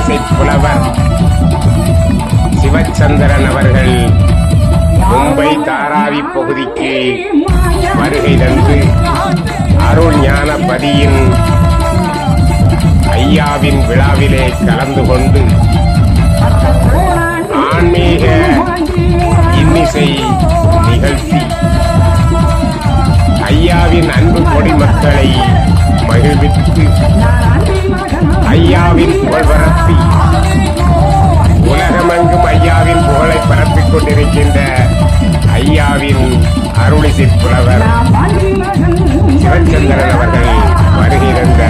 அருளிசை புலவர் சிவச்சந்திரன் அவர்கள் மும்பை தாராவி பகுதிக்கு வருகை தந்து அருள் ஞானபதியின் ஐயாவின் விழாவிலே கலந்து கொண்டு ஆன்மீக இன்னிசை நிகழ்த்தி ஐயாவின் அன்பு கொடி மக்களை மகிழ்வித்து ஐயாவின் புகழ் பரப்பி உலகமெங்கும் ஐயாவின் புகழை பரப்பிக் கொண்டிருக்கின்ற ஐயாவின் அருளிசை புலவர் சிவச்சந்திரன் அவர்கள் வருகை தந்த